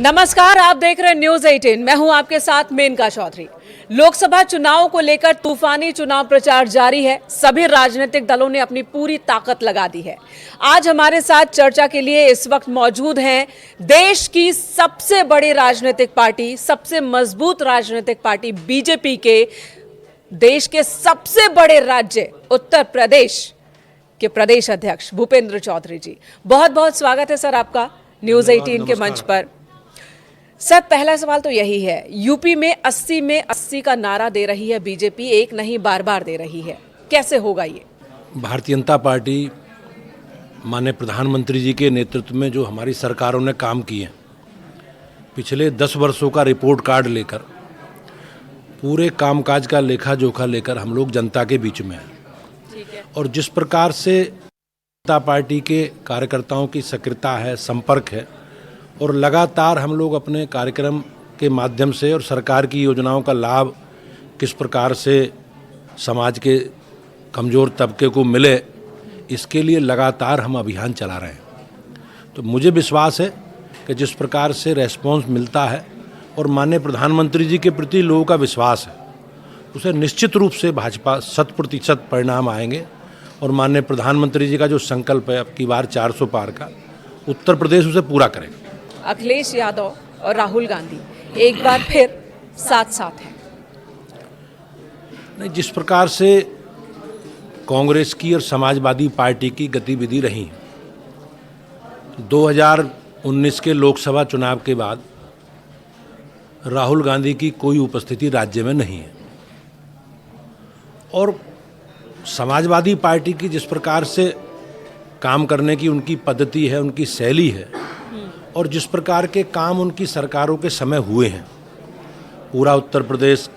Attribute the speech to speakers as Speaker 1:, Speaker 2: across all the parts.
Speaker 1: नमस्कार, आप देख रहे हैं न्यूज 18। मैं हूं आपके साथ मेनका चौधरी। लोकसभा चुनाव को लेकर तूफानी चुनाव प्रचार जारी है। सभी राजनीतिक दलों ने अपनी पूरी ताकत लगा दी है। आज हमारे साथ चर्चा के लिए इस वक्त मौजूद हैं देश की सबसे बड़ी राजनीतिक पार्टी, सबसे मजबूत राजनीतिक पार्टी बीजेपी के देश के सबसे बड़े राज्य उत्तर प्रदेश के प्रदेश अध्यक्ष भूपेंद्र चौधरी जी। बहुत बहुत स्वागत है सर आपका न्यूज 18 के मंच पर। सर, पहला सवाल तो यही है, यूपी में 80 में 80 का नारा दे रही है बीजेपी, एक नहीं बार बार दे रही है, कैसे होगा ये?
Speaker 2: भारतीय जनता पार्टी माननीय प्रधानमंत्री जी के नेतृत्व में जो हमारी सरकारों ने काम किए पिछले 10 वर्षों का रिपोर्ट कार्ड लेकर, पूरे कामकाज का लेखा जोखा लेकर हम लोग जनता के बीच में हैं।
Speaker 1: ठीक है।
Speaker 2: और जिस प्रकार से जनता पार्टी के कार्यकर्ताओं की सक्रियता है, संपर्क है, और लगातार हम लोग अपने कार्यक्रम के माध्यम से और सरकार की योजनाओं का लाभ किस प्रकार से समाज के कमज़ोर तबके को मिले, इसके लिए लगातार हम अभियान चला रहे हैं। तो मुझे विश्वास है कि जिस प्रकार से रेस्पॉन्स मिलता है और माननीय प्रधानमंत्री जी के प्रति लोगों का विश्वास है, उसे निश्चित रूप से भाजपा 100% परिणाम आएंगे। और माननीय प्रधानमंत्री जी का जो संकल्प है अब की बार 400 पार का, उत्तर प्रदेश उसे पूरा करेगा।
Speaker 1: अखिलेश यादव और राहुल गांधी एक बार फिर साथ साथ हैं।
Speaker 2: नहीं, जिस प्रकार से कांग्रेस की और समाजवादी पार्टी की गतिविधि रही 2019 के लोकसभा चुनाव के बाद, राहुल गांधी की कोई उपस्थिति राज्य में नहीं है। और समाजवादी पार्टी की जिस प्रकार से काम करने की उनकी पद्धति है, उनकी शैली है, और जिस प्रकार के काम उनकी सरकारों के समय हुए हैं, पूरा उत्तर प्रदेश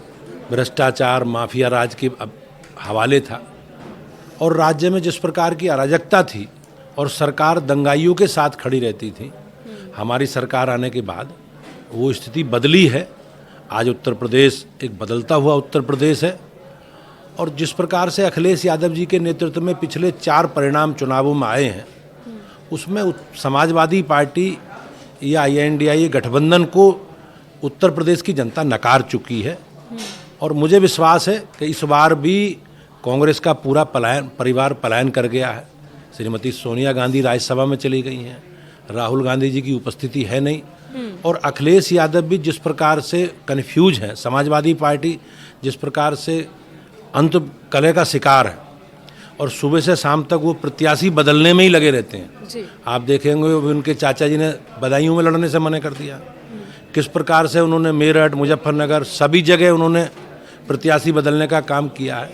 Speaker 2: भ्रष्टाचार माफिया राज के हवाले था, और राज्य में जिस प्रकार की अराजकता थी और सरकार दंगाइयों के साथ खड़ी रहती थी, हमारी सरकार आने के बाद वो स्थिति बदली है। आज उत्तर प्रदेश एक बदलता हुआ उत्तर प्रदेश है। और जिस प्रकार से अखिलेश यादव जी के नेतृत्व में पिछले 4 परिणाम चुनावों में आए हैं, उसमें समाजवादी पार्टी या INDIA गठबंधन को उत्तर प्रदेश की जनता नकार चुकी है। और मुझे विश्वास है कि इस बार भी कांग्रेस का पूरा परिवार पलायन कर गया है। श्रीमती सोनिया गांधी राज्यसभा में चली गई हैं, राहुल गांधी जी की उपस्थिति है नहीं, और अखिलेश यादव भी जिस प्रकार से कन्फ्यूज हैं, समाजवादी पार्टी जिस प्रकार से अंत कलह का शिकार है, और सुबह से शाम तक वो प्रत्याशी बदलने में ही लगे रहते हैं
Speaker 1: जी।
Speaker 2: आप देखेंगे उनके चाचा जी ने बदायूं में लड़ने से मना कर दिया। किस प्रकार से उन्होंने मेरठ, मुजफ्फरनगर, सभी जगह उन्होंने प्रत्याशी बदलने का काम किया है।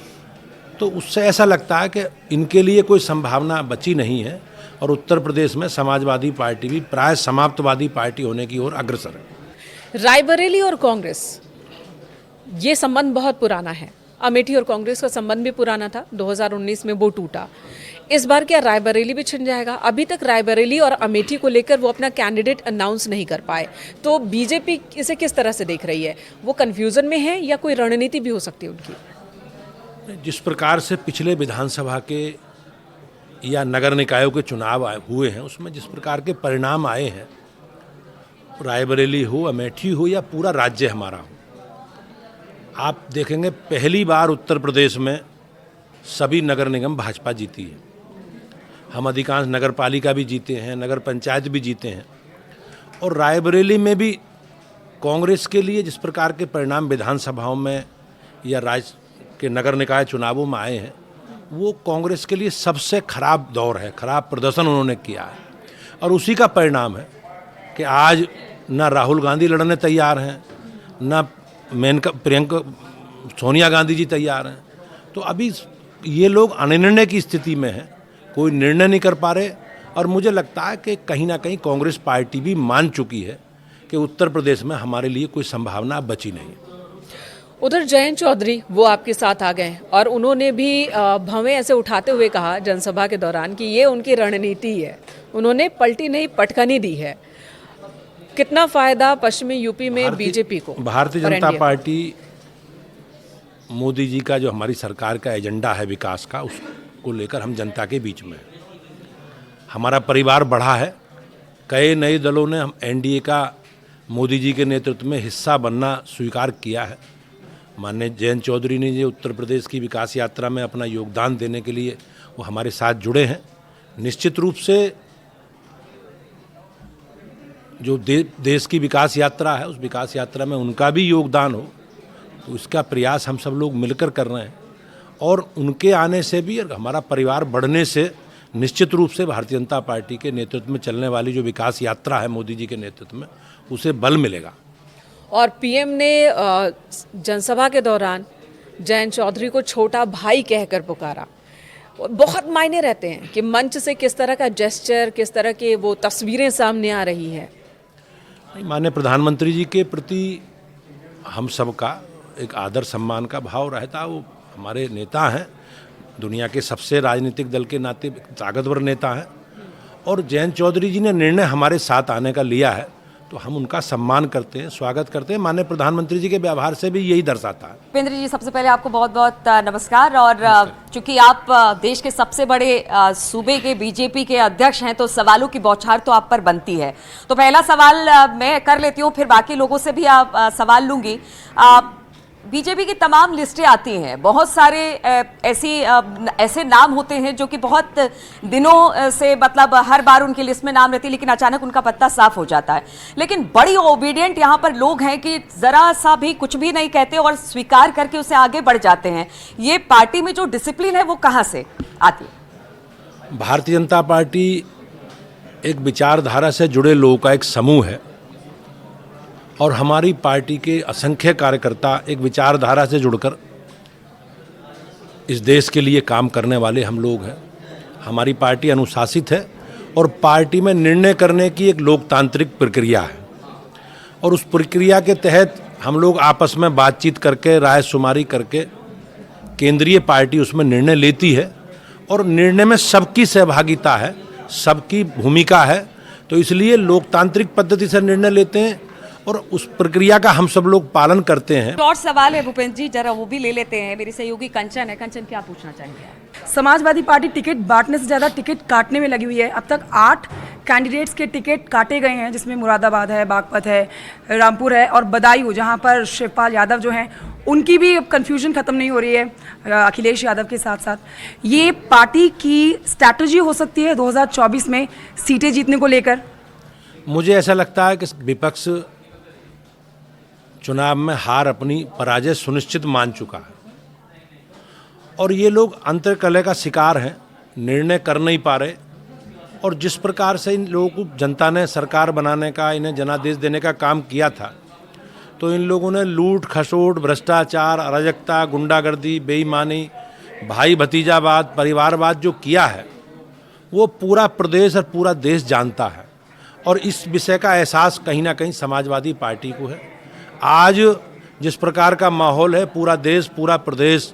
Speaker 2: तो उससे ऐसा लगता है कि इनके लिए कोई संभावना बची नहीं है, और उत्तर प्रदेश में समाजवादी पार्टी भी प्राय समाप्तवादी पार्टी होने की ओर अग्रसर है।
Speaker 1: रायबरेली और कांग्रेस, ये संबंध बहुत पुराना है। अमेठी और कांग्रेस का संबंध भी पुराना था, 2019 में वो टूटा। इस बार क्या रायबरेली भी छिन जाएगा? अभी तक रायबरेली और अमेठी को लेकर वो अपना कैंडिडेट अनाउंस नहीं कर पाए, तो बीजेपी इसे किस तरह से देख रही है? वो कंफ्यूजन में है या कोई रणनीति भी हो सकती है उनकी?
Speaker 2: जिस प्रकार से पिछले विधानसभा के या नगर निकायों के चुनाव हुए हैं, उसमें जिस प्रकार के परिणाम आए हैं, रायबरेली हो, अमेठी हो या पूरा राज्य हमारा हो, आप देखेंगे पहली बार उत्तर प्रदेश में सभी नगर निगम भाजपा जीती है। हम अधिकांश नगर पालिका भी जीते हैं, नगर पंचायत भी जीते हैं। और रायबरेली में भी कांग्रेस के लिए जिस प्रकार के परिणाम विधानसभाओं में या राज्य के नगर निकाय चुनावों में आए हैं, वो कांग्रेस के लिए सबसे खराब दौर है, खराब प्रदर्शन उन्होंने किया है। और उसी का परिणाम है कि आज ना राहुल गांधी लड़ने तैयार हैं, ना प्रियंका सोनिया गांधी जी तैयार हैं। तो अभी ये लोग अनिर्णय की स्थिति में हैं, कोई निर्णय नहीं कर पा रहे। और मुझे लगता है कि कहीं ना कहीं कांग्रेस पार्टी भी मान चुकी है कि उत्तर प्रदेश में हमारे लिए कोई संभावना बची नहीं।
Speaker 1: उधर जयंत चौधरी वो आपके साथ आ गए और उन्होंने भी भवें ऐसे उठाते हुए कहा जनसभा के दौरान कि ये उनकी रणनीति है, उन्होंने पलटी नहीं पटखनी दी है। कितना फायदा पश्चिमी यूपी में बीजेपी को?
Speaker 2: भारतीय जनता पार्टी मोदी जी का जो हमारी सरकार का एजेंडा है विकास का, उसको लेकर हम जनता के बीच में हमारा परिवार बढ़ा है। कई नए दलों ने हम NDA का मोदी जी के नेतृत्व में हिस्सा बनना स्वीकार किया है। माननीय जयंत चौधरी ने जो उत्तर प्रदेश की विकास यात्रा में अपना योगदान देने के लिए वो हमारे साथ जुड़े हैं। निश्चित रूप से जो देश की विकास यात्रा है, उस विकास यात्रा में उनका भी योगदान हो, तो इसका प्रयास हम सब लोग मिलकर कर रहे हैं। और उनके आने से भी हमारा परिवार बढ़ने से निश्चित रूप से भारतीय जनता पार्टी के नेतृत्व में चलने वाली जो विकास यात्रा है मोदी जी के नेतृत्व में, उसे बल मिलेगा।
Speaker 1: और पीएम ने जनसभा के दौरान जयंत चौधरी को छोटा भाई कहकर पुकारा। बहुत मायने रहते हैं कि मंच से किस तरह का जेस्चर, किस तरह के वो तस्वीरें सामने आ रही है।
Speaker 2: माननीय प्रधानमंत्री जी के प्रति हम सबका एक आदर सम्मान का भाव रहता। वो हमारे नेता हैं, दुनिया के सबसे राजनीतिक दल के नाते ताकतवर नेता हैं, और जयंत चौधरी जी ने निर्णय हमारे साथ आने का लिया है, तो हम उनका सम्मान करते हैं, स्वागत करते हैं। माननीय प्रधानमंत्री जी के व्यवहार से भी यही दर्शाता है।
Speaker 3: भूपेंद्र जी, सबसे पहले आपको बहुत बहुत नमस्कार। और चूंकि आप देश के सबसे बड़े सूबे के बीजेपी के अध्यक्ष हैं, तो सवालों की बौछार तो आप पर बनती है। तो पहला सवाल मैं कर लेती हूँ, फिर बाकी लोगों से भी आप सवाल लूंगी। बीजेपी की तमाम लिस्टें आती हैं, बहुत सारे ऐसे नाम होते हैं जो कि बहुत दिनों से, मतलब हर बार उनकी लिस्ट में नाम रहती है, लेकिन अचानक उनका पत्ता साफ हो जाता है। लेकिन बड़ी ओबीडियंट यहाँ पर लोग हैं कि जरा सा भी कुछ भी नहीं कहते और स्वीकार करके उसे आगे बढ़ जाते हैं। ये पार्टी में जो डिसिप्लिन है वो कहाँ से आती है?
Speaker 2: भारतीय जनता पार्टी एक विचारधारा से जुड़े लोगों का एक समूह है, और हमारी पार्टी के असंख्य कार्यकर्ता एक विचारधारा से जुड़कर इस देश के लिए काम करने वाले हम लोग हैं। हमारी पार्टी अनुशासित है, और पार्टी में निर्णय करने की एक लोकतांत्रिक प्रक्रिया है, और उस प्रक्रिया के तहत हम लोग आपस में बातचीत करके, राय शुमारी करके केंद्रीय पार्टी उसमें निर्णय लेती है, और निर्णय में सबकी सहभागिता है, सबकी भूमिका है। तो इसलिए लोकतांत्रिक पद्धति से निर्णय लेते हैं, और उस प्रक्रिया का हम सब लोग पालन करते हैं।
Speaker 3: और सवाल है भूपेंद्र जी, जरा वो भी ले लेते हैं। मेरी सहयोगी कंचन है। कंचन, क्या पूछना चाहेंगे?
Speaker 4: समाजवादी पार्टी टिकट बांटने से ज़्यादा टिकट काटने में लगी हुई है। अब तक 8 कैंडिडेट्स के टिकट काटे गए हैं, जिसमें मुरादाबाद है, बागपत है, रामपुर है और बदायूं, जहां पर शिवपाल यादव जो हैं उनकी भी अब कन्फ्यूजन ख़त्म नहीं हो रही है अखिलेश यादव के साथ साथ। ये पार्टी की स्ट्रैटेजी हो सकती है 2024 में सीटें जीतने को लेकर?
Speaker 2: मुझे ऐसा लगता है कि विपक्ष चुनाव में हार, अपनी पराजय सुनिश्चित मान चुका है, और ये लोग अंतर्कलह का शिकार हैं, निर्णय कर नहीं पा रहे। और जिस प्रकार से इन लोगों को जनता ने सरकार बनाने का, इन्हें जनादेश देने का काम किया था, तो इन लोगों ने लूट खसोट, भ्रष्टाचार, अराजकता, गुंडागर्दी, बेईमानी, भाई भतीजावाद, परिवारवाद जो किया है, वो पूरा प्रदेश और पूरा देश जानता है, और इस विषय का एहसास कहीं ना कहीं समाजवादी पार्टी को है। आज जिस प्रकार का माहौल है, पूरा देश, पूरा प्रदेश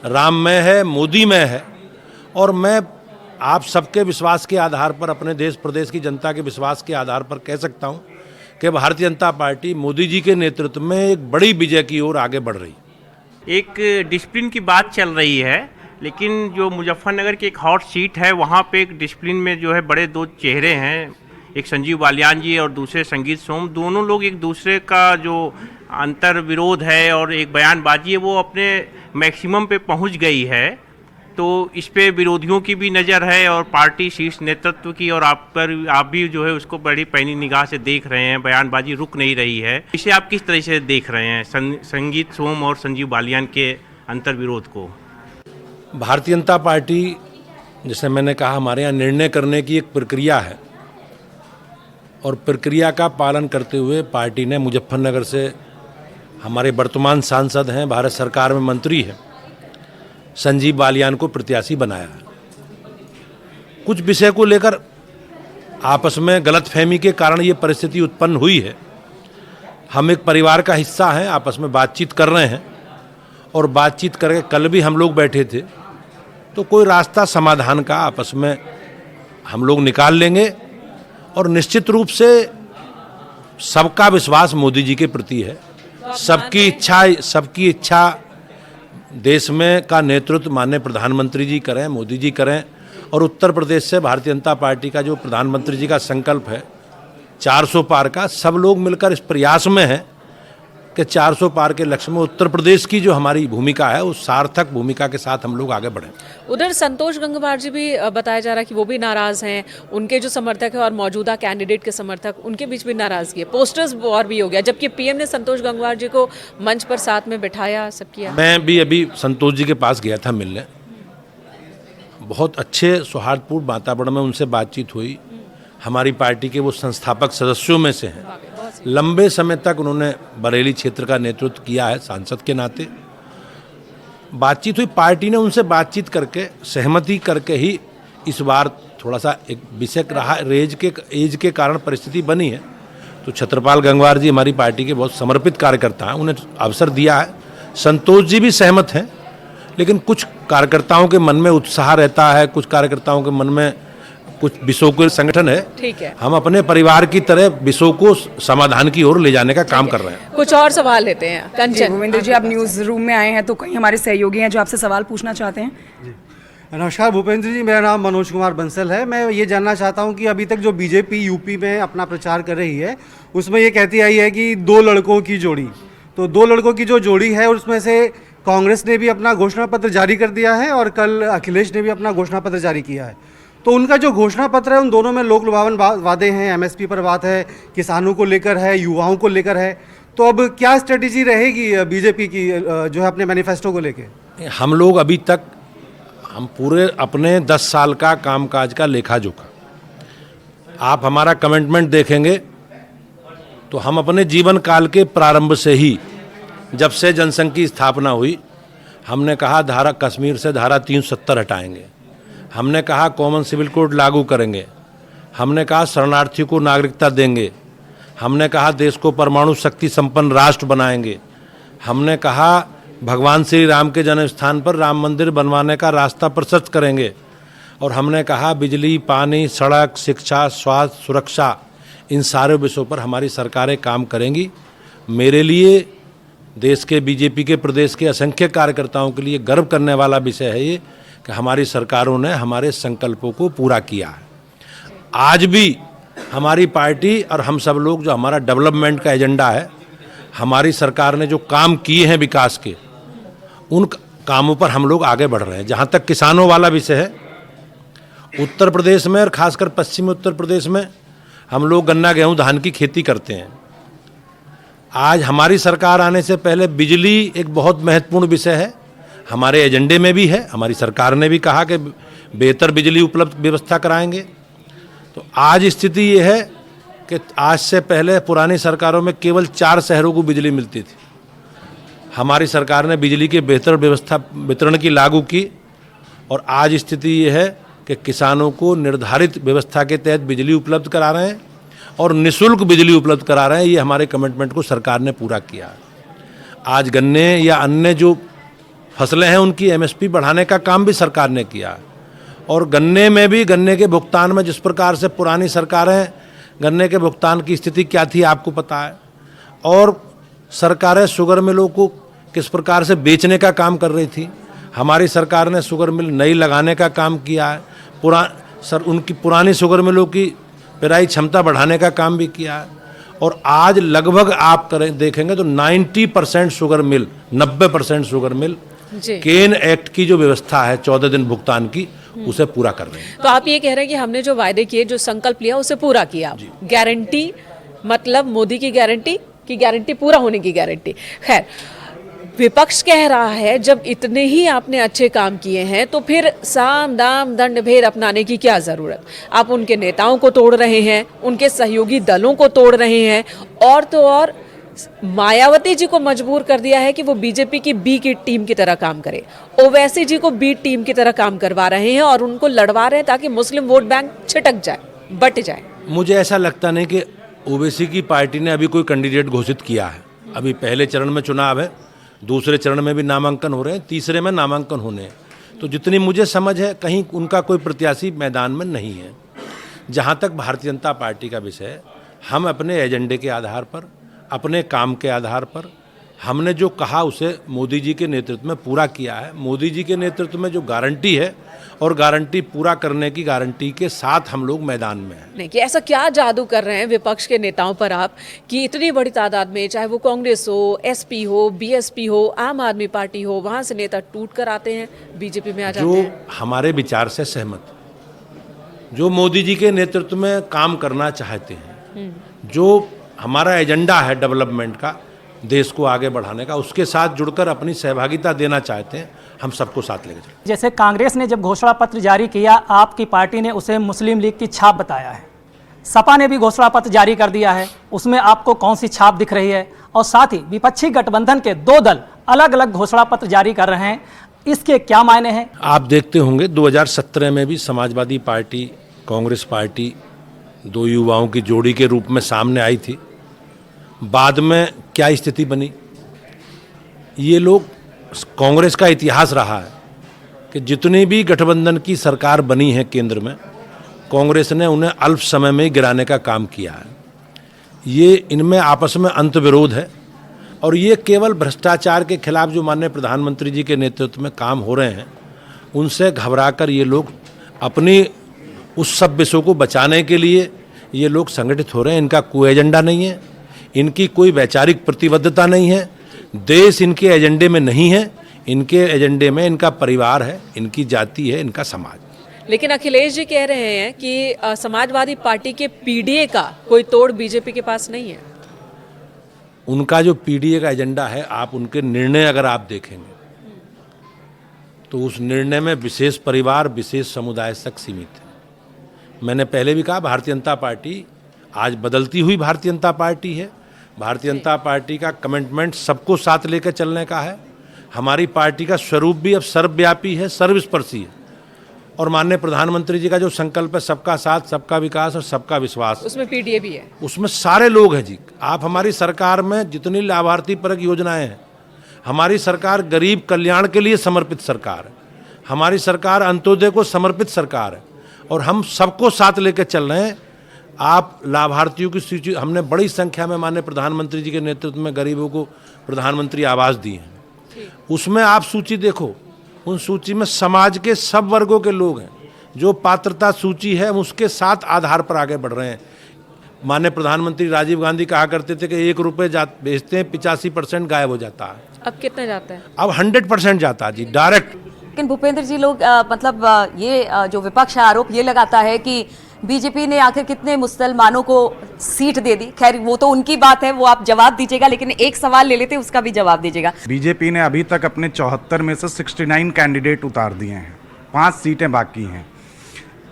Speaker 2: राममय है, मोदी में है, और मैं आप सबके विश्वास के आधार पर, अपने देश प्रदेश की जनता के विश्वास के आधार पर कह सकता हूं कि भारतीय जनता पार्टी मोदी जी के नेतृत्व में एक बड़ी विजय की ओर आगे बढ़ रही है।
Speaker 5: एक डिसिप्लिन की बात चल रही है, लेकिन जो मुजफ्फरनगर की एक हॉट सीट है, वहाँ पे एक डिसिप्लिन में जो है बड़े दो चेहरे हैं, एक संजीव बालियान जी और दूसरे संगीत सोम। दोनों लोग एक दूसरे का जो अंतर विरोध है और एक बयानबाजी है, वो अपने मैक्सिमम पे पहुंच गई है। तो इस पे विरोधियों की भी नज़र है और पार्टी शीर्ष नेतृत्व की, और आप भी जो है उसको बड़ी पैनी निगाह से देख रहे हैं। बयानबाजी रुक नहीं रही है। इसे आप किस तरह से देख रहे हैं, संगीत सोम और संजीव बालियान के अंतर विरोध को?
Speaker 2: भारतीय जनता पार्टी, जैसे मैंने कहा, हमारे यहाँ निर्णय करने की एक प्रक्रिया है, और प्रक्रिया का पालन करते हुए पार्टी ने मुजफ्फरनगर से हमारे वर्तमान सांसद हैं, भारत सरकार में मंत्री हैं, संजीव बालियान को प्रत्याशी बनाया है। कुछ विषय को लेकर आपस में गलतफहमी के कारण ये परिस्थिति उत्पन्न हुई है। हम एक परिवार का हिस्सा हैं, आपस में बातचीत कर रहे हैं, और बातचीत करके कल भी हम लोग बैठे थे, तो कोई रास्ता समाधान का आपस में हम लोग निकाल लेंगे। और निश्चित रूप से सबका विश्वास मोदी जी के प्रति है, सबकी इच्छा देश में का नेतृत्व माननीय प्रधानमंत्री जी करें, मोदी जी करें, और उत्तर प्रदेश से भारतीय जनता पार्टी का जो प्रधानमंत्री जी का संकल्प है 400 पार का, सब लोग मिलकर इस प्रयास में हैं कि 400 पार के लक्ष्य में उत्तर प्रदेश की जो हमारी भूमिका है उस सार्थक भूमिका के साथ हम लोग आगे बढ़ें।
Speaker 1: उधर संतोष गंगवार जी भी बताया जा रहा है कि वो भी नाराज हैं, उनके जो समर्थक है और मौजूदा कैंडिडेट के समर्थक, उनके बीच भी नाराजगी है, पोस्टर्स वॉर भी हो गया, जबकि पीएम ने संतोष गंगवार जी को मंच पर साथ में बिठाया, सब किया।
Speaker 2: मैं भी अभी संतोष जी के पास गया था मिलने, बहुत अच्छे सौहार्दपूर्ण वातावरण में उनसे बातचीत हुई। हमारी पार्टी के वो संस्थापक सदस्यों में से हैं, लंबे समय तक उन्होंने बरेली क्षेत्र का नेतृत्व किया है सांसद के नाते। बातचीत हुई, पार्टी ने उनसे बातचीत करके सहमति करके ही इस बार थोड़ा सा एक विषय रहा, एज के कारण परिस्थिति बनी है। तो छत्रपाल गंगवार जी हमारी पार्टी के बहुत समर्पित कार्यकर्ता हैं, उन्हें अवसर दिया है। संतोष जी भी सहमत हैं, लेकिन कुछ कार्यकर्ताओं के मन में उत्साह रहता है, कुछ कार्यकर्ताओं के मन में कुछ विषयों के संगठन है।
Speaker 1: ठीक है,
Speaker 2: हम अपने परिवार की तरह विषयों को समाधान की ओर ले जाने का काम कर रहे हैं।
Speaker 1: कुछ और सवाल लेते हैं। कंचन,
Speaker 4: भूपेंद्र जी, आप न्यूज़ रूम में आए हैं तो कई हमारे सहयोगी हैं जो आपसे सवाल पूछना चाहते हैं।
Speaker 6: नमस्कार भूपेंद्र जी, मेरा नाम मनोज कुमार बंसल है। मैं ये जानना चाहता हूँ कि अभी तक जो बीजेपी यूपी में अपना प्रचार कर रही है उसमें ये कहती आई है कि 2 लड़कों की जोड़ी, तो 2 लड़कों की जो जोड़ी है उसमें से कांग्रेस ने भी अपना घोषणा पत्र जारी कर दिया है और कल अखिलेश ने भी अपना घोषणा पत्र जारी किया है। तो उनका जो घोषणा पत्र है उन दोनों में लोक लुभावन वादे हैं, एमएसपी पर बात है, किसानों को लेकर है, युवाओं को लेकर है। तो अब क्या स्ट्रेटेजी रहेगी बीजेपी की जो है अपने मैनिफेस्टो को लेकर?
Speaker 2: हम लोग अभी तक हम पूरे अपने 10 साल का कामकाज का लेखा जोखा, आप हमारा कमिटमेंट देखेंगे तो हम अपने जीवन काल के प्रारंभ से ही, जब से जनसंघ की स्थापना हुई, हमने कहा धारा कश्मीर से धारा 370 हटाएंगे, हमने कहा कॉमन सिविल कोड लागू करेंगे, हमने कहा शरणार्थियों को नागरिकता देंगे, हमने कहा देश को परमाणु शक्ति संपन्न राष्ट्र बनाएंगे, हमने कहा भगवान श्री राम के जन्म स्थान पर राम मंदिर बनवाने का रास्ता प्रशस्त करेंगे, और हमने कहा बिजली, पानी, सड़क, शिक्षा, स्वास्थ्य, सुरक्षा, इन सारे विषयों पर हमारी सरकारें काम करेंगी। मेरे लिए, देश के बीजेपी के प्रदेश के असंख्य कार्यकर्ताओं के लिए गर्व करने वाला विषय है ये कि हमारी सरकारों ने हमारे संकल्पों को पूरा किया है। आज भी हमारी पार्टी और हम सब लोग, जो हमारा डेवलपमेंट का एजेंडा है, हमारी सरकार ने जो काम किए हैं विकास के, उन कामों पर हम लोग आगे बढ़ रहे हैं। जहाँ तक किसानों वाला विषय है, उत्तर प्रदेश में और खासकर पश्चिमी उत्तर प्रदेश में हम लोग गन्ना, गेहूँ, धान की खेती करते हैं। आज हमारी सरकार आने से पहले बिजली एक बहुत महत्वपूर्ण विषय है, हमारे एजेंडे में भी है। हमारी सरकार ने भी कहा कि बेहतर बिजली उपलब्ध व्यवस्था कराएंगे। तो आज स्थिति ये है कि आज से पहले पुरानी सरकारों में केवल 4 शहरों को बिजली मिलती थी। हमारी सरकार ने बिजली की बेहतर व्यवस्था वितरण की लागू की, और आज स्थिति ये है कि किसानों को निर्धारित व्यवस्था के तहत बिजली उपलब्ध करा रहे हैं और निःशुल्क बिजली उपलब्ध करा रहे हैं। ये हमारे कमिटमेंट को सरकार ने पूरा किया है। आज गन्ने या अन्य जो फसलें हैं उनकी एमएसपी बढ़ाने का काम भी सरकार ने किया है, और गन्ने में भी, गन्ने के भुगतान में जिस प्रकार से पुरानी सरकारें, गन्ने के भुगतान की स्थिति क्या थी आपको पता है, और सरकारें शुगर मिलों को किस प्रकार से बेचने का काम कर रही थी। हमारी सरकार ने शुगर मिल नई लगाने का काम किया है, उनकी पुरानी शुगर मिलों की पेराई क्षमता बढ़ाने का काम भी किया है। और आज लगभग आप देखेंगे तो 90% शुगर मिल, 90% शुगर मिल केन एक्ट की जो व्यवस्था है 14 दिन भुगतान की, उसे पूरा कर रहे हैं।
Speaker 1: तो आप ये कह रहे हैं कि हमने जो वायदे किए, जो संकल्प लिया, उसे पूरा किया। गारंटी मतलब मोदी की गारंटी पूरा होने की गारंटी। खैर, विपक्ष कह रहा है जब इतने ही आपने अच्छे काम किए हैं तो फिर साम दाम दंड भेद अपनाने की क्या ज़रूरत। आप उनके नेताओं को तोड़ रहे हैं, उनके सहयोगी दलों को तोड़ रहे हैं, और तो और मायावती जी को मजबूर कर दिया है कि वो बीजेपी की बी की टीम की तरह काम करे, ओवैसी जी को बी टीम की तरह काम करवा रहे हैं और उनको लड़वा रहे हैं ताकि मुस्लिम वोट बैंक छिटक जाए, बट जाए।
Speaker 2: मुझे ऐसा लगता नहीं कि ओवैसी की पार्टी ने अभी कोई कैंडिडेट घोषित किया है। अभी पहले चरण में चुनाव है, दूसरे चरण में भी नामांकन हो रहे हैं, तीसरे में नामांकन होने हैं। तो जितनी मुझे समझ है, कहीं उनका कोई प्रत्याशी मैदान में नहीं है। जहाँ तक भारतीय जनता पार्टी का विषय है, हम अपने एजेंडे के आधार पर, अपने काम के आधार पर, हमने जो कहा उसे मोदी जी के नेतृत्व में पूरा किया है। मोदी जी के नेतृत्व में जो गारंटी है और गारंटी पूरा करने की गारंटी के साथ हम लोग मैदान में हैं।
Speaker 1: नहीं कि ऐसा क्या जादू कर रहे हैं विपक्ष के नेताओं पर आप कि इतनी बड़ी तादाद में, चाहे वो कांग्रेस हो, एसपी हो, बीएसपी हो, आम आदमी पार्टी हो, वहां से नेता टूट कर आते हैं, बीजेपी में आ जाते
Speaker 2: जो
Speaker 1: हैं।
Speaker 2: हमारे विचार से सहमत, जो मोदी जी के नेतृत्व में काम करना चाहते हैं, जो हमारा एजेंडा है डेवलपमेंट का, देश को आगे बढ़ाने का, उसके साथ जुड़कर अपनी सहभागिता देना चाहते हैं, हम सबको साथ लेकर चलें।
Speaker 7: जैसे कांग्रेस ने जब घोषणा पत्र जारी किया, आपकी पार्टी ने उसे मुस्लिम लीग की छाप बताया है। सपा ने भी घोषणा पत्र जारी कर दिया है, उसमें आपको कौन सी छाप दिख रही है? और साथ ही विपक्षी गठबंधन के 2 दल अलग अलग घोषणा पत्र जारी कर रहे हैं, इसके क्या मायने हैं?
Speaker 2: आप देखते होंगे 2017 में भी समाजवादी पार्टी, कांग्रेस पार्टी 2 युवाओं की जोड़ी के रूप में सामने आई थी। बाद में क्या स्थिति बनी? ये लोग, कांग्रेस का इतिहास रहा है कि जितनी भी गठबंधन की सरकार बनी है केंद्र में, कांग्रेस ने उन्हें अल्प समय में गिराने का काम किया है। ये इनमें आपस में अंतर्विरोध है और ये केवल भ्रष्टाचार के खिलाफ जो माननीय प्रधानमंत्री जी के नेतृत्व में काम हो रहे हैं, उनसे घबराकर ये लोग अपनी उस सब विषयों को बचाने के लिए ये लोग संगठित हो रहे हैं। इनका कोई एजेंडा नहीं है, इनकी कोई वैचारिक प्रतिबद्धता नहीं है, देश इनके एजेंडे में नहीं है, इनके एजेंडे में इनका परिवार है, इनकी जाति है, इनका समाज।
Speaker 1: लेकिन अखिलेश जी कह रहे हैं कि समाजवादी पार्टी के पीडीए का कोई तोड़ बीजेपी के पास नहीं है।
Speaker 2: उनका जो पीडीए का एजेंडा है, आप उनके निर्णय अगर आप देखेंगे तो उस निर्णय में विशेष परिवार, विशेष समुदाय तक सीमित है। मैंने पहले भी कहा, भारतीय जनता पार्टी आज बदलती हुई भारतीय जनता पार्टी है। भारतीय जनता पार्टी का कमिटमेंट सबको साथ लेकर चलने का है। हमारी पार्टी का स्वरूप भी अब सर्वव्यापी है, सर्वस्पर्शी है। और माननीय प्रधानमंत्री जी का जो संकल्प है, सबका साथ, सबका विकास और सबका विश्वास,
Speaker 1: उसमें पीडीए भी है,
Speaker 2: उसमें सारे लोग हैं जी। आप हमारी सरकार में जितनी लाभार्थी परक योजनाएं हैं, हमारी सरकार गरीब कल्याण के लिए समर्पित सरकार है, हमारी सरकार अंत्योदय को समर्पित सरकार है और हम सबको साथ लेकर चल रहे हैं। आप लाभार्थियों की सूची, हमने बड़ी संख्या में माननीय प्रधानमंत्री जी के नेतृत्व में गरीबों को प्रधानमंत्री आवास दिए हैं। उसमें आप सूची देखो, उन सूची में समाज के सब वर्गों के लोग हैं। जो पात्रता सूची है, हम उसके साथ आधार पर आगे बढ़ रहे हैं। माननीय प्रधानमंत्री राजीव गांधी कहा करते थे कि 1 रुपये भेजते हैं, 85% गायब हो जाता है।
Speaker 1: अब कितना जाता है?
Speaker 2: अब 100% जाता है जी, डायरेक्ट।
Speaker 3: लेकिन भूपेंद्र जी, लोग ये जो विपक्ष है, आरोप ये लगाता है कि बीजेपी ने आखिर कितने मुसलमानों को सीट दे दी। खैर, वो तो उनकी बात है, वो आप जवाब दीजिएगा, लेकिन एक सवाल ले लेते, उसका भी जवाब दीजिएगा।
Speaker 8: बीजेपी ने अभी तक अपने 74 में से 69 कैंडिडेट उतार दिए हैं, 5 सीटें बाकी हैं।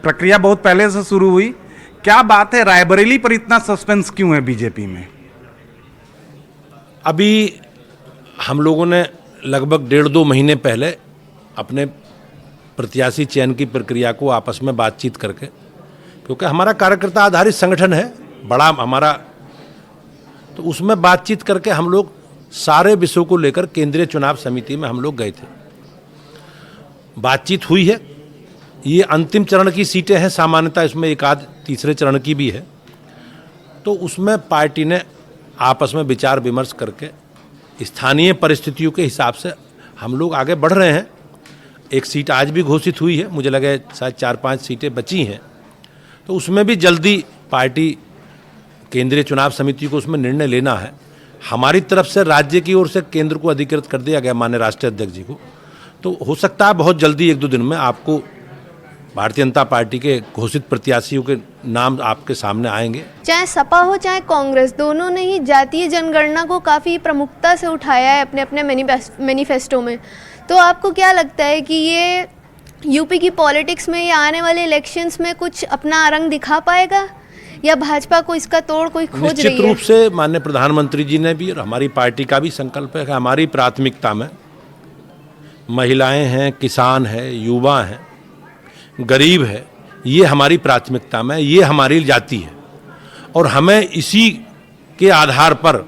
Speaker 8: प्रक्रिया बहुत पहले से शुरू हुई। क्या बात है, रायबरेली पर इतना सस्पेंस क्यों है बीजेपी में?
Speaker 2: अभी हम लोगों ने लगभग 1.5-2 महीने पहले अपने प्रत्याशी चयन की प्रक्रिया को आपस में बातचीत करके, क्योंकि हमारा कार्यकर्ता आधारित संगठन है बड़ा हमारा, तो उसमें बातचीत करके हम लोग सारे विषयों को लेकर केंद्रीय चुनाव समिति में हम लोग गए थे। बातचीत हुई है। ये अंतिम चरण की सीटें हैं, सामान्यतः इसमें एक आध तीसरे चरण की भी है। तो उसमें पार्टी ने आपस में विचार विमर्श करके स्थानीय परिस्थितियों के हिसाब से हम लोग आगे बढ़ रहे हैं। एक सीट आज भी घोषित हुई है, मुझे लगे शायद 4-5 सीटें बची हैं, तो उसमें भी जल्दी पार्टी केंद्रीय चुनाव समिति को उसमें निर्णय लेना है। हमारी तरफ से राज्य की ओर से केंद्र को अधिकृत कर दिया गया माननीय राष्ट्रीय अध्यक्ष जी को, तो हो सकता है बहुत जल्दी 1-2 दिन में आपको भारतीय जनता पार्टी के घोषित प्रत्याशियों के नाम आपके सामने आएंगे।
Speaker 9: चाहे सपा हो चाहे कांग्रेस, दोनों ने ही जातीय जनगणना को काफ़ी प्रमुखता से उठाया है अपने अपने मैनिफेस्टो में। तो आपको क्या लगता है कि ये यूपी की पॉलिटिक्स में या आने वाले इलेक्शंस में कुछ अपना रंग दिखा पाएगा, या भाजपा को इसका तोड़ कोई खोज रही है?
Speaker 2: निश्चित रूप से माननीय प्रधानमंत्री जी ने भी और हमारी पार्टी का भी संकल्प है कि हमारी प्राथमिकता में महिलाएं हैं, किसान है, युवा हैं, गरीब है, ये हमारी प्राथमिकता में, ये हमारी जाति है और हमें इसी के आधार पर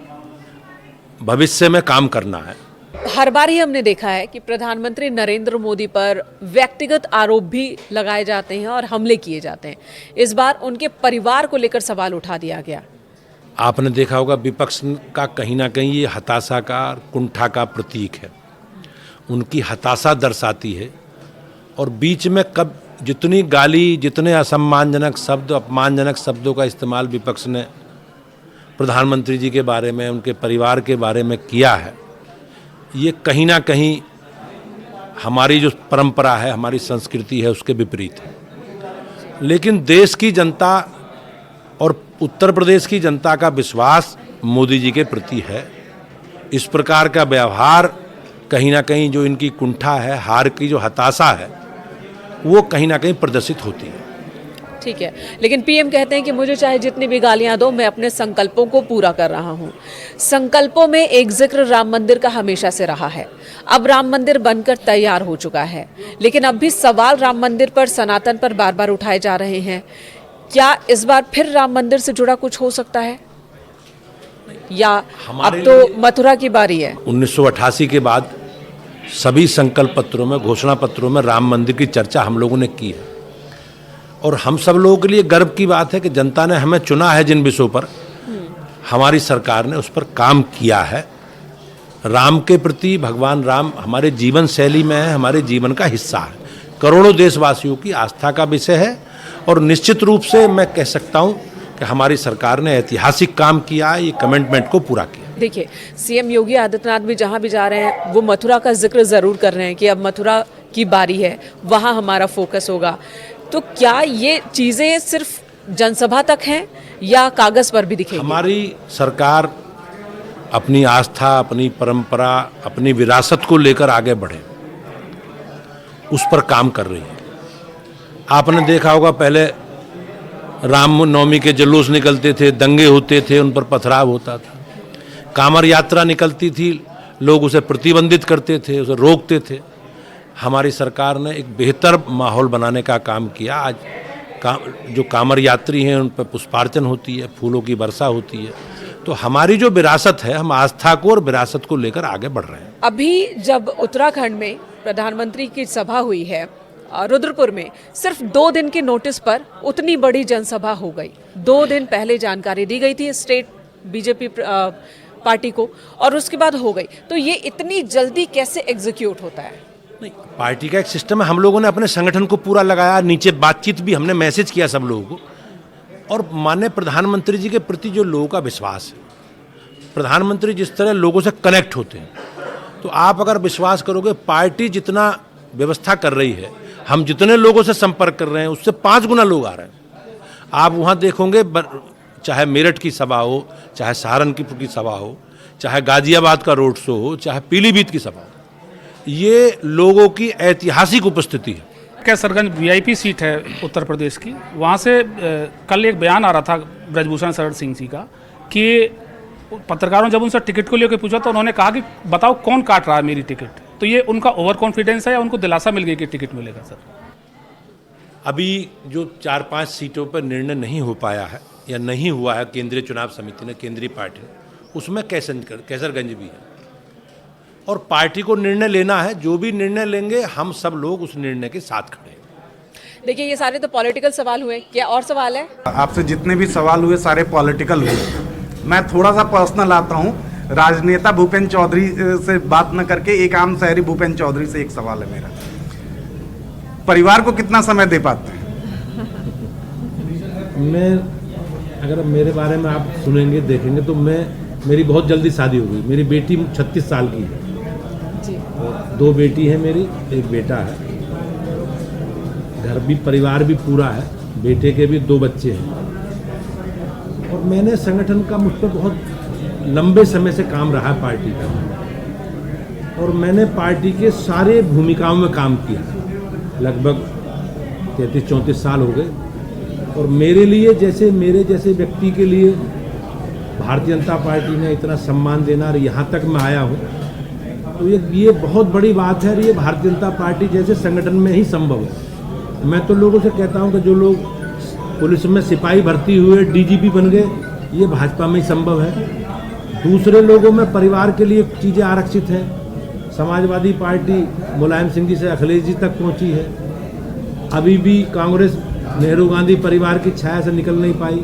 Speaker 2: भविष्य में काम करना है।
Speaker 1: हर बार ही हमने देखा है कि प्रधानमंत्री नरेंद्र मोदी पर व्यक्तिगत आरोप भी लगाए जाते हैं और हमले किए जाते हैं। इस बार उनके परिवार को लेकर सवाल उठा दिया गया।
Speaker 2: आपने देखा होगा विपक्ष का कहीं ना कहीं ये हताशा का, कुंठा का प्रतीक है। उनकी हताशा दर्शाती है और बीच में कब जितनी गाली, जितने असम्मानजनक शब्द, अपमानजनक शब्दों का इस्तेमाल विपक्ष ने प्रधानमंत्री जी के बारे में, उनके परिवार के बारे में किया है, ये कहीं ना कहीं हमारी जो परंपरा है, हमारी संस्कृति है, उसके विपरीत है। लेकिन देश की जनता और उत्तर प्रदेश की जनता का विश्वास मोदी जी के प्रति है। इस प्रकार का व्यवहार कहीं ना कहीं जो इनकी कुंठा है, हार की जो हताशा है, वो कहीं ना कहीं प्रदर्शित होती है।
Speaker 1: ठीक है, लेकिन पीएम कहते हैं कि मुझे चाहे जितनी भी गालियां दो, मैं अपने संकल्पों को पूरा कर रहा हूं। संकल्पों में एक जिक्र राम मंदिर का हमेशा से रहा है। अब राम मंदिर बनकर तैयार हो चुका है, लेकिन अब भी सवाल राम मंदिर पर, सनातन पर बार बार उठाए जा रहे हैं। क्या इस बार फिर राम मंदिर से जुड़ा कुछ हो सकता है, या अब तो मथुरा की बारी है?
Speaker 2: 1988 के बाद सभी संकल्प पत्रों में, घोषणा पत्रों में राम मंदिर की चर्चा हम लोगों ने की है और हम सब लोगों के लिए गर्व की बात है कि जनता ने हमें चुना है। जिन विषयों पर हमारी सरकार ने उस पर काम किया है। राम के प्रति, भगवान राम हमारे जीवन शैली में है, हमारे जीवन का हिस्सा है, करोड़ों देशवासियों की आस्था का विषय है और निश्चित रूप से मैं कह सकता हूं कि हमारी सरकार ने ऐतिहासिक काम किया है, ये कमिटमेंट को पूरा किया।
Speaker 1: देखिए, सीएम योगी आदित्यनाथ भी जहां भी जा रहे हैं वो मथुरा का जिक्र जरूर कर रहे हैं कि अब मथुरा की बारी है, वहां हमारा फोकस होगा। तो क्या ये चीजें सिर्फ जनसभा तक हैं या कागज पर भी दिखेगी?
Speaker 2: हमारी सरकार अपनी आस्था, अपनी परंपरा, अपनी विरासत को लेकर आगे बढ़े, उस पर काम कर रही है। आपने देखा होगा पहले राम नवमी के जुलूस निकलते थे, दंगे होते थे, उन पर पथराव होता था। कांवर यात्रा निकलती थी, लोग उसे प्रतिबंधित करते थे, उसे रोकते थे। हमारी सरकार ने एक बेहतर माहौल बनाने का काम किया। आज जो कांवर यात्री हैं उन पर पुष्पार्चन होती है, फूलों की वर्षा होती है। तो हमारी जो विरासत है, हम आस्था को और विरासत को लेकर आगे बढ़ रहे हैं।
Speaker 1: अभी जब उत्तराखंड में प्रधानमंत्री की सभा हुई है रुद्रपुर में, सिर्फ 2 दिन के नोटिस पर उतनी बड़ी जनसभा हो गई। 2 दिन पहले जानकारी दी गई थी स्टेट बीजेपी पार्टी को और उसके बाद हो गई। तो ये इतनी जल्दी कैसे एग्जीक्यूट होता है?
Speaker 2: नहीं, पार्टी का एक सिस्टम है। हम लोगों ने अपने संगठन को पूरा लगाया, नीचे बातचीत भी हमने मैसेज किया सब लोगों को। और माननीय प्रधानमंत्री जी के प्रति जो लोगों का विश्वास है, प्रधानमंत्री जिस तरह लोगों से कनेक्ट होते हैं, तो आप अगर विश्वास करोगे, पार्टी जितना व्यवस्था कर रही है, हम जितने लोगों से संपर्क कर रहे हैं उससे 5 गुना लोग आ रहे हैं। आप वहाँ देखोगे, चाहे मेरठ की सभा हो, चाहे सहारनपुर की सभा हो, चाहे गाजियाबाद का रोड शो हो, चाहे पीलीभीत की सभा हो, ये लोगों की ऐतिहासिक उपस्थिति है।
Speaker 10: कैसरगंज वीआईपी सीट है उत्तर प्रदेश की, वहाँ से कल एक बयान आ रहा था ब्रजभूषण शरण सिंह जी का कि पत्रकारों जब उनसे टिकट को लेकर पूछा तो उन्होंने कहा कि बताओ कौन काट रहा है मेरी टिकट। तो ये उनका ओवर कॉन्फिडेंस है या उनको दिलासा मिल गई कि टिकट मिलेगा? सर,
Speaker 2: अभी जो 4-5 सीटों पर निर्णय नहीं हो पाया है या नहीं हुआ है केंद्रीय चुनाव समिति ने, केंद्रीय पार्टी ने, उसमें कैसरगंज भी है और पार्टी को निर्णय लेना है। जो भी निर्णय लेंगे हम सब लोग उस निर्णय के साथ खड़े हैं।
Speaker 1: देखिए, ये सारे तो पॉलिटिकल सवाल हुए, क्या और सवाल है?
Speaker 8: आपसे जितने भी सवाल हुए सारे पॉलिटिकल हुए। मैं थोड़ा सा पर्सनल आता हूँ। राजनेता भूपेंद्र चौधरी से बात न करके एक आम शहरी भूपेंद्र चौधरी से एक सवाल है मेरा। परिवार को कितना समय दे पाते हैं?
Speaker 2: मैं, अगर मेरे बारे में आप सुनेंगे, देखेंगे तो मेरी बहुत जल्दी शादी हो गई। मेरी बेटी 36 साल की है जी। 2 बेटी हैं मेरी, 1 बेटा है। घर भी, परिवार भी पूरा है। बेटे के भी 2 बच्चे हैं और मैंने संगठन का, मुझ पर बहुत लंबे समय से काम रहा है पार्टी का और मैंने पार्टी के सारे भूमिकाओं में काम किया। लगभग 33-34 साल हो गए और मेरे लिए, जैसे मेरे जैसे व्यक्ति के लिए भारतीय जनता पार्टी ने इतना सम्मान देना और यहाँ तक मैं आया हूँ, तो ये बहुत बड़ी बात है और ये भारतीय जनता पार्टी जैसे संगठन में ही संभव है। मैं तो लोगों से कहता हूँ कि जो लोग पुलिस में सिपाही भर्ती हुए, डीजीपी बन गए, ये भाजपा में ही संभव है। दूसरे लोगों में परिवार के लिए चीज़ें आरक्षित हैं। समाजवादी पार्टी मुलायम सिंह जी से अखिलेश जी तक पहुंची है। अभी भी कांग्रेस नेहरू गांधी परिवार की छाया से निकल नहीं पाई।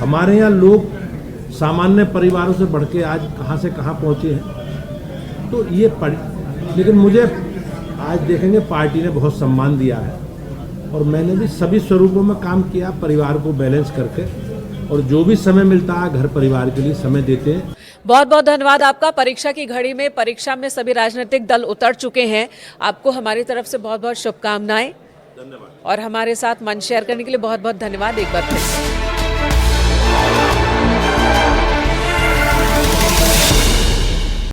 Speaker 2: हमारे यहाँ लोग सामान्य परिवारों से बढ़ के आज कहाँ से कहाँ पहुँचे हैं। तो ये लेकिन मुझे आज देखेंगे पार्टी ने बहुत सम्मान दिया है और मैंने भी सभी स्वरूपों में काम किया, परिवार को बैलेंस करके, और जो भी समय मिलता है घर परिवार के लिए समय देते हैं।
Speaker 1: बहुत बहुत धन्यवाद आपका। परीक्षा की घड़ी में परीक्षा में सभी राजनीतिक दल उतर चुके हैं। आपको हमारी तरफ से बहुत बहुत शुभकामनाएं और हमारे साथ मंच शेयर करने के लिए बहुत बहुत धन्यवाद एक बार फिर।